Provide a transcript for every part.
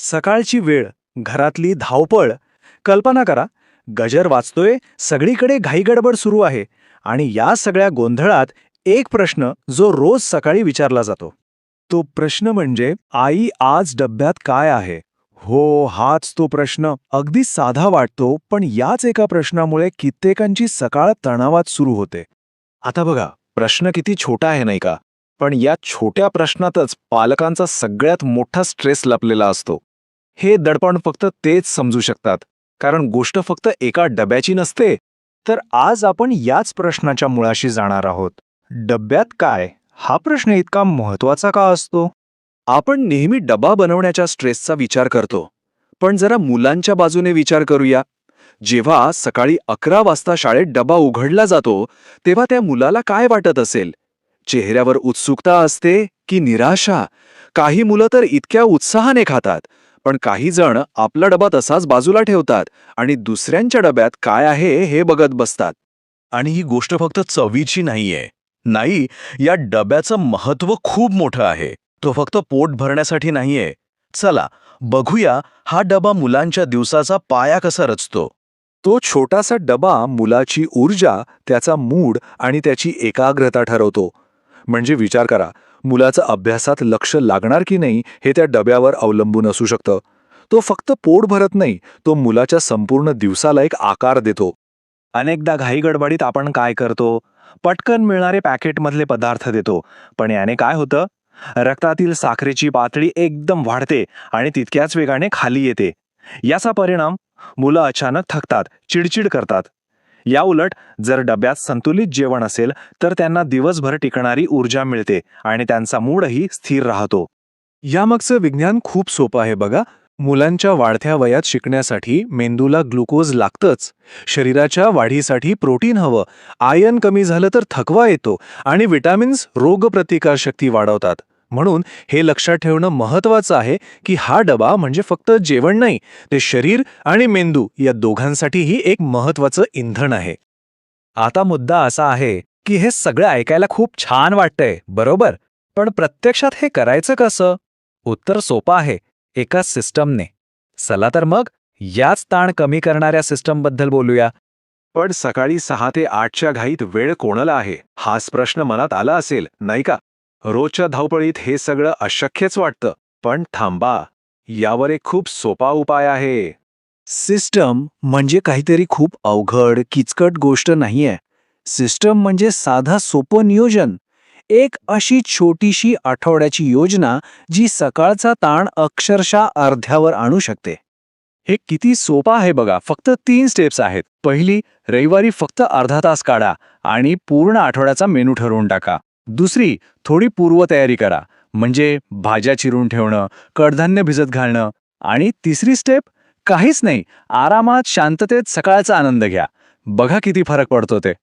सकाळची वेळ, घरातली धावपळ. कल्पना करा, गजर वाजतोय, सगळीकडे घाईगडबड सुरू आहे आणि या सगळ्या गोंधळात एक प्रश्न जो रोज सकाळी विचारला जातो. तो प्रश्न म्हणजे, आई आज डब्यात काय आहे? हो, हाच तो प्रश्न. अगदी साधा वाटतो, पण याच एका प्रश्नामुळे कित्येकांची सकाळ तणावात सुरू होते. आता बघा, प्रश्न किती छोटा आहे नाही का? पण या छोट्या प्रश्नातच पालकांचा सगळ्यात मोठा स्ट्रेस लपलेला असतो. हे दडपण फक्त तेच समजू शकतात, कारण गोष्ट फक्त एका डब्याची नसते. तर आज आपण याच प्रश्नाच्या मुळाशी जाणार आहोत. डब्यात काय? हा प्रश्न इतका महत्वाचा का असतो? आपण नेहमी डबा बनवण्याच्या स्ट्रेसचा विचार करतो, पण जरा मुलांच्या बाजूने विचार करूया. जेव्हा सकाळी 11 वाजता शाळेत डबा उघडला जातो, तेव्हा त्या मुलाला काय वाटत असेल? चेहऱ्यावर उत्सुकता असते की निराशा? काही मुलं तर इतक्या उत्साहाने खातात, पण काही जण आपला डबा तसाच बाजूला ठेवतात आणि दुसऱ्यांच्या डब्यात काय आहे हे बघत बसतात. आणि ही गोष्ट फक्त चवीची नाहीये. नाही, या डब्याचं महत्त्व खूप मोठं आहे. तो फक्त पोट भरण्यासाठी नाहीये. चला बघूया हा डबा मुलांच्या दिवसाचा पाया कसा रचतो. तो छोटासा डबा मुलाची ऊर्जा, त्याचा मूड आणि त्याची एकाग्रता ठरवतो. म्हणजे विचार करा, मुलाचं अभ्यासात लक्ष लागणार की नाही हे त्या डब्यावर अवलंबून असू शकतं. तो फक्त पोट भरत नाही, तो मुलाच्या संपूर्ण दिवसाला एक आकार देतो. अनेकदा घाईगडबडीत आपण काय करतो? पटकन मिळणारे पॅकेटमधले पदार्थ देतो. पण याने काय होतं? रक्तातील साखरेची पातळी एकदम वाढते आणि तितक्याच वेगाने खाली येते. याचा परिणाम, मुलं अचानक थकतात, चिडचिड करतात. या उलट जर डब्यात संतुलित जेवण असेल तर त्यांना दिवसभर टिकणारी ऊर्जा मिळते आणि त्यांचा मूडही स्थिर राहतो. यामागचं विज्ञान खूप सोपं आहे बघा. मुलांच्या वाढत्या वयात शिकण्यासाठी मेंदूला ग्लुकोज लागतंच. शरीराच्या वाढीसाठी प्रोटीन हवं. आयर्न कमी झालं तर थकवा येतो आणि विटामिन्स रोगप्रतिकारशक्ती वाढवतात. म्हणून हे लक्षात ठेवणं महत्त्वाचं आहे की हा डबा म्हणजे फक्त जेवण नाही, ते शरीर आणि मेंदू या दोघांसाठीही एक महत्त्वाचं इंधन आहे. आता मुद्दा असा आहे की हे सगळं ऐकायला खूप छान वाटतंय, बरोबर? पण प्रत्यक्षात हे करायचं कसं? उत्तर सोपं आहे, एका सिस्टमने. चला तर मग याच ताण कमी करणाऱ्या सिस्टमबद्दल बोलूया. पण सकाळी 6 ते 8च्या घाईत वेळ कोणाला आहे, हाच प्रश्न मनात आला असेल, नाही का? रोजच्या धावपळीत हे सगळं अशक्यच वाटतं. पण थांबा, यावर एक खूप सोपा उपाय आहे. सिस्टम म्हणजे काहीतरी खूप अवघड, किचकट गोष्ट नाहीये. सिस्टम म्हणजे साधा सोपं नियोजन. एक अशी छोटीशी आठवड्याची योजना जी सकाळचा ताण अक्षरशः अर्ध्यावर आणू शकते. हे किती सोपं आहे बघा. फक्त 3 स्टेप्स आहेत. पहिली, रविवारी फक्त अर्धा तास काढा आणि पूर्ण आठवड्याचा मेनू ठरवून टाका. दुसरी, थोडी पूर्वतयारी करा, म्हणजे भाज्या चिरून ठेवणं, कडधान्य भिजत घालणं. आणि तिसरी स्टेप, काहीच नाही, आरामात शांततेत सकाळचा आनंद घ्या. बघा किती फरक पडतो ते.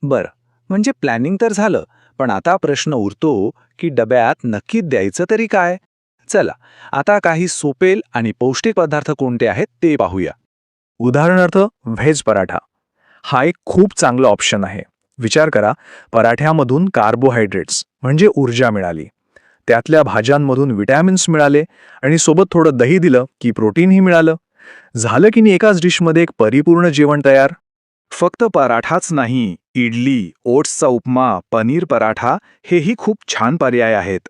बरं, म्हणजे प्लॅनिंग तर झालं, पण आता प्रश्न उरतो की डब्यात नक्की द्यायचं तरी काय? चला, आता काही सोपे आणि पौष्टिक पदार्थ कोणते आहेत ते पाहूया. उदाहरणार्थ, व्हेज पराठा. हा एक खूप चांगला ऑप्शन आहे. विचार करा, पराठ्यामधून कार्बोहायड्रेट्स म्हणजे ऊर्जा मिळाली, त्यातल्या भाज्यांमधून विटॅमिन्स मिळाले आणि सोबत थोडं दही दिलं की प्रोटीनही मिळालं. झालं की नाही एकाच डिशमध्ये एक परिपूर्ण जेवण तयार. फक्त पराठाच नाही, इडली, ओट्सचा उपमा, पनीर पराठा हेही खूप छान पर्याय आहेत.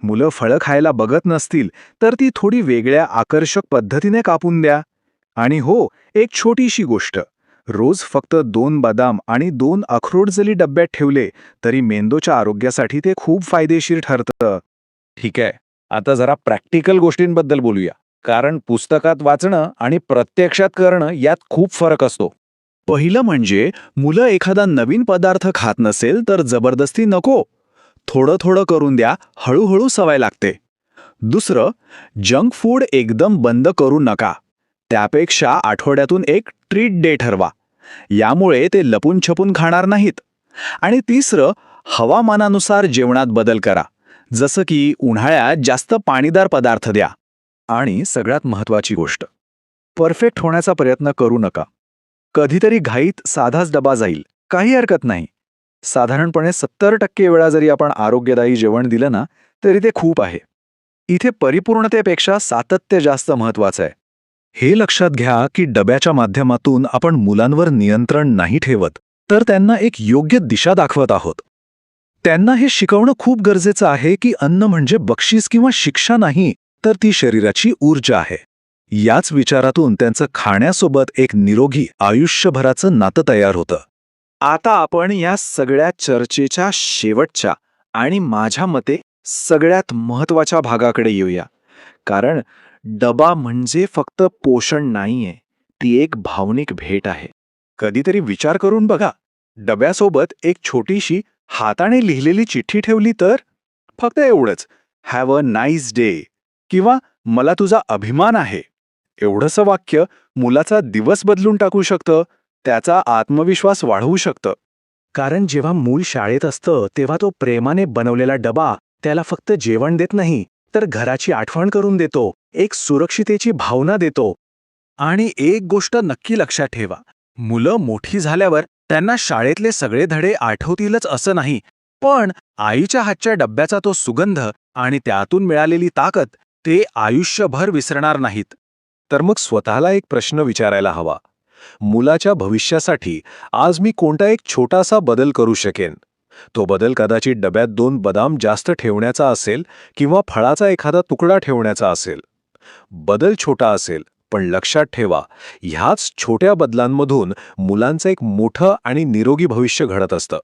मुलं फळं खायला बघत नसतील तर ती थोडी वेगळ्या आकर्षक पद्धतीने कापून द्या. आणि हो, एक छोटीशी गोष्ट, रोज फक्त 2 बदाम आणि 2 अक्रोड जरी डब्यात ठेवले तरी मेंदूच्या आरोग्यासाठी ते खूप फायदेशीर ठरतं. ठीक आहे, आता जरा प्रॅक्टिकल गोष्टींबद्दल बोलूया, कारण पुस्तकात वाचणं आणि प्रत्यक्षात करणं यात खूप फरक असतो. पहिलं म्हणजे, मुलं एखादा नवीन पदार्थ खात नसेल तर जबरदस्ती नको. थोडं थोडं करून द्या, हळूहळू सवय लागते. दुसरं, जंक फूड एकदम बंद करू नका. त्यापेक्षा आठवड्यातून एक ट्रीट डे ठरवा. यामुळे ते लपून छपून खाणार नाहीत. आणि तिसरं, हवामानानुसार जेवणात बदल करा. जसं की उन्हाळ्यात जास्त पाणीदार पदार्थ द्या. आणि सगळ्यात महत्त्वाची गोष्ट, परफेक्ट होण्याचा प्रयत्न करू नका. कधीतरी घाईत साधाच डबा जाईल, काही हरकत नाही. साधारणपणे 70% वेळा जरी आपण आरोग्यदायी जेवण दिलं ना, तरी ते खूप आहे. इथे परिपूर्णतेपेक्षा सातत्य जास्त महत्वाचं आहे. हे लक्षात घ्या की डब्याच्या माध्यमातून आपण मुलांवर नियंत्रण नाही ठेवत, तर त्यांना एक योग्य दिशा दाखवत आहोत. त्यांना हे शिकवणं खूप गरजेचं आहे की अन्न म्हणजे बक्षीस किंवा शिक्षा नाही, तर ती शरीराची ऊर्जा आहे. याच विचारातून त्यांचं खाण्यासोबत एक निरोगी आयुष्यभराचं नातं तयार होतं. आता आपण या सगळ्या चर्चेच्या शेवटच्या आणि माझ्या मते सगळ्यात महत्वाच्या भागाकडे येऊया. कारण डबा म्हणजे फक्त पोषण नाहीये, ती एक भावनिक भेट आहे. कधीतरी विचार करून बघा, डब्यासोबत एक छोटीशी हाताने लिहिलेली चिठ्ठी ठेवली तर फक्त एवढंच, हॅव अ नाईस डे किंवा मला तुझा अभिमान आहे. एवढंसं वाक्य मुलाचा दिवस बदलून टाकू शकतं, त्याचा आत्मविश्वास वाढवू शकतं. कारण जेव्हा मूल शाळेत असतं तेव्हा तो प्रेमाने बनवलेला डबा त्याला फक्त जेवण देत नाही, तर घराची आठवण करून देतो, एक सुरक्षितेची भावना देतो. आणि एक गोष्ट नक्की लक्षात ठेवा, मुलं मोठी झाल्यावर त्यांना शाळेतले सगळे धडे आठवतीलच असं नाही, पण आईच्या हातच्या डब्याचा तो सुगंध आणि त्यातून मिळालेली ताकद ते आयुष्यभर विसरणार नाहीत. तर मग स्वतःला एक प्रश्न विचारायला हवा, मुलाच्या भविष्यासाठी आज मी कोणता एक छोटासा बदल करू शकेन? तो बदल कदाचित डब्यात 2 बदाम जास्त ठेवण्याचा असेल किंवा फळाचा एखादा तुकडा ठेवण्याचा असेल. बदल छोटा असेल, पण लक्षात ठेवा, ह्याच छोट्या बदलांमधून मुलांचं एक मोठं आणि निरोगी भविष्य घडत असतं.